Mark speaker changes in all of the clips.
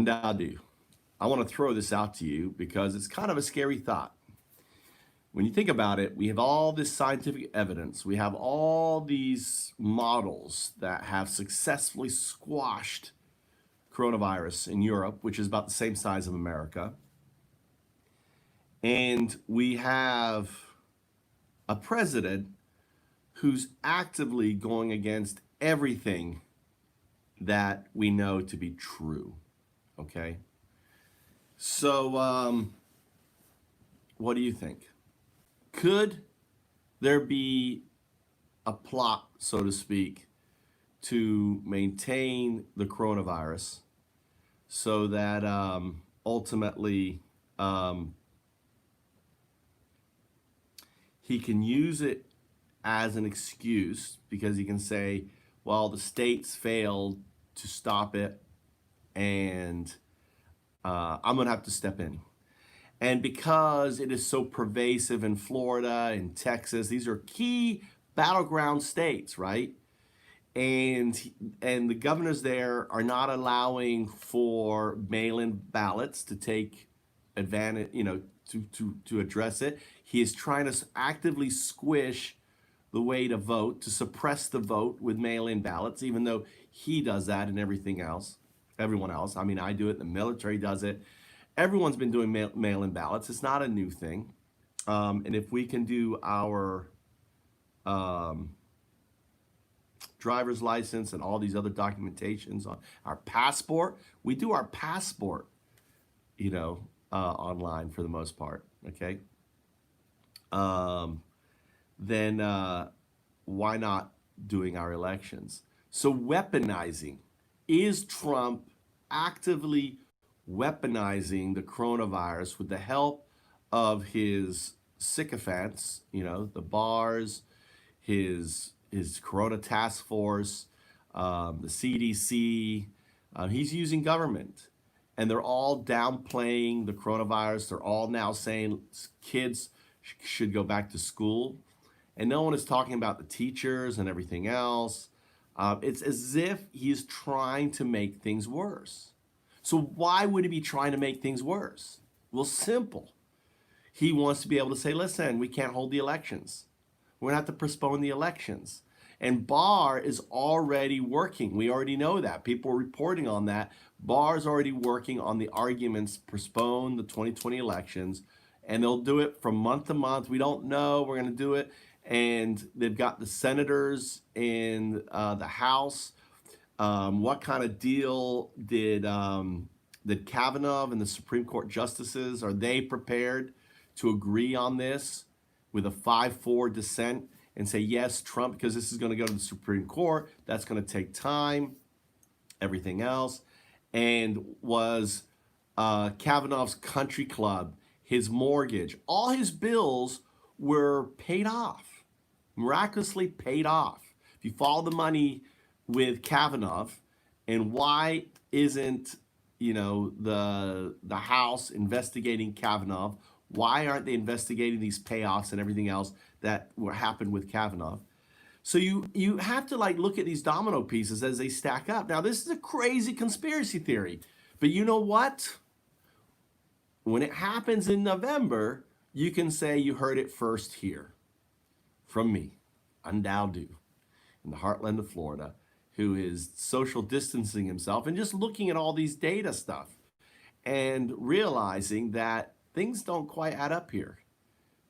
Speaker 1: Sahdu. I want to throw this out to you because it's kind of a scary thought. When you think about it, we have all this scientific evidence. We have all these models that have successfully squashed coronavirus in Europe, which is about the same size of America. And we have a president who's actively going against everything that we know to be true. Okay? So, what do you think? Could there be a plot, so to speak, to maintain the coronavirus so that ultimately he can use it as an excuse because he can say, well, the states failed to stop it and I'm going to have to step in. And because it is so pervasive in Florida and Texas, these are key battleground states, right? And the governors there are not allowing for mail-in ballots to take advantage, to address it. He is trying to actively squish the way to vote, to suppress the vote with mail-in ballots, even though he does that and everything else, everyone else. I mean, I do it, the military does it. Everyone's been doing mail-in ballots. It's not a new thing. And if we can do our driver's license and all these other documentations on our passport, we do our passport, online for the most part, okay? Then why not doing our elections? So weaponizing. Is Trump actively weaponizing the coronavirus with the help of his sycophants, the Barrs, his Corona Task Force, the CDC? He's using government. And they're all downplaying the coronavirus. They're all now saying kids should go back to school. And no one is talking about the teachers and everything else. It's as if he's trying to make things worse. So why would he be trying to make things worse? Well, simple. He wants to be able to say, listen, we can't hold the elections. We're going to have to postpone the elections. And Barr is already working. We already know that. People are reporting on that. Barr's already working on the arguments, postpone the 2020 elections. And they'll do it from month to month. We don't know. We're going to do it. And they've got the senators in the House. What kind of deal did Kavanaugh and the Supreme Court justices, are they prepared to agree on this with a 5-4 dissent and say, yes, Trump, because this is going to go to the Supreme Court, that's going to take time, everything else. And was Kavanaugh's country club, his mortgage, all his bills were paid off, miraculously paid off. If you follow the money with Kavanaugh, and why isn't the House investigating Kavanaugh? Why aren't they investigating these payoffs and everything else that happened with Kavanaugh? So you have to look at these domino pieces as they stack up. Now this is a crazy conspiracy theory, but you know what? When it happens in November, you can say you heard it first here from me, Sahdu, in the heartland of Florida, who is social distancing himself and just looking at all these data stuff and realizing that things don't quite add up here.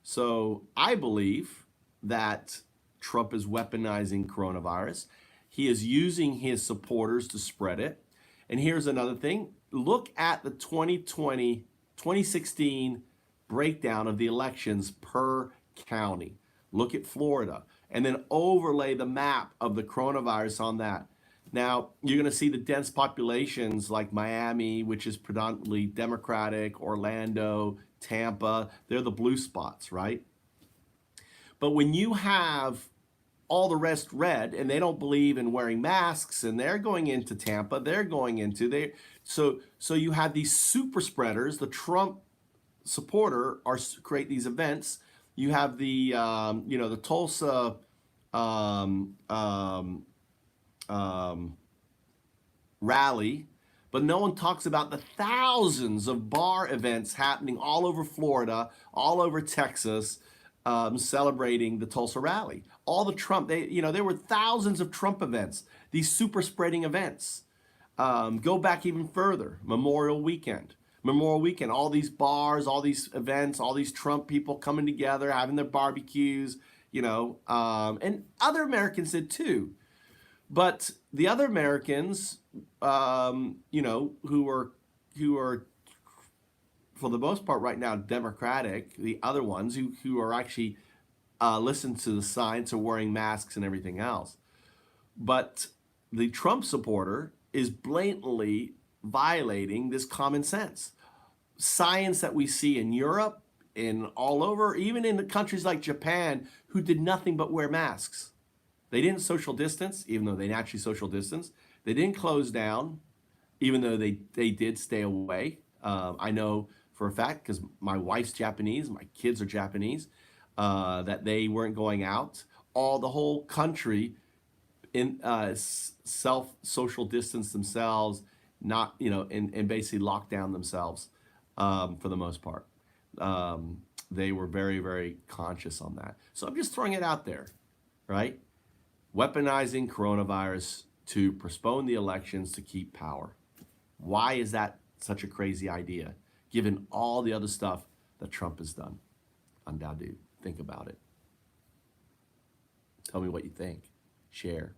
Speaker 1: So I believe that Trump is weaponizing coronavirus. He is using his supporters to spread it. And here's another thing. Look at the 2016 breakdown of the elections per county. Look at Florida. And then overlay the map of the coronavirus on that. Now, you're going to see the dense populations like Miami, which is predominantly Democratic, Orlando, Tampa. They're the blue spots, right? But when you have all the rest red, and they don't believe in wearing masks, and they're going into Tampa, so you have these super spreaders. The Trump supporter create these events. You have the the Tulsa rally, But no one talks about the thousands of bar events happening all over Florida, all over Texas, celebrating the Tulsa rally. All the Trump, there were thousands of Trump events, these super spreading events. Go back even further, Memorial Weekend, all these bars, all these events, all these Trump people coming together, having their barbecues, and other Americans did too. But the other Americans, who are for the most part right now Democratic, the other ones who are actually listen to the science of wearing masks and everything else. But the Trump supporter is blatantly violating this common sense. Science that we see in Europe and all over, even in the countries like Japan, who did nothing but wear masks. They didn't social distance, even though they naturally social distance. They didn't close down, even though they did stay away. I know for a fact, because my wife's Japanese, my kids are Japanese, that they weren't going out. The whole country in social distance themselves, not and basically lock down themselves for the most part. They were very, very conscious on that. So I'm just throwing it out there, right? Weaponizing coronavirus to postpone the elections to keep power. Why is that such a crazy idea, given all the other stuff that Trump has done on Sahdu? Think about it. Tell me what you think. Share.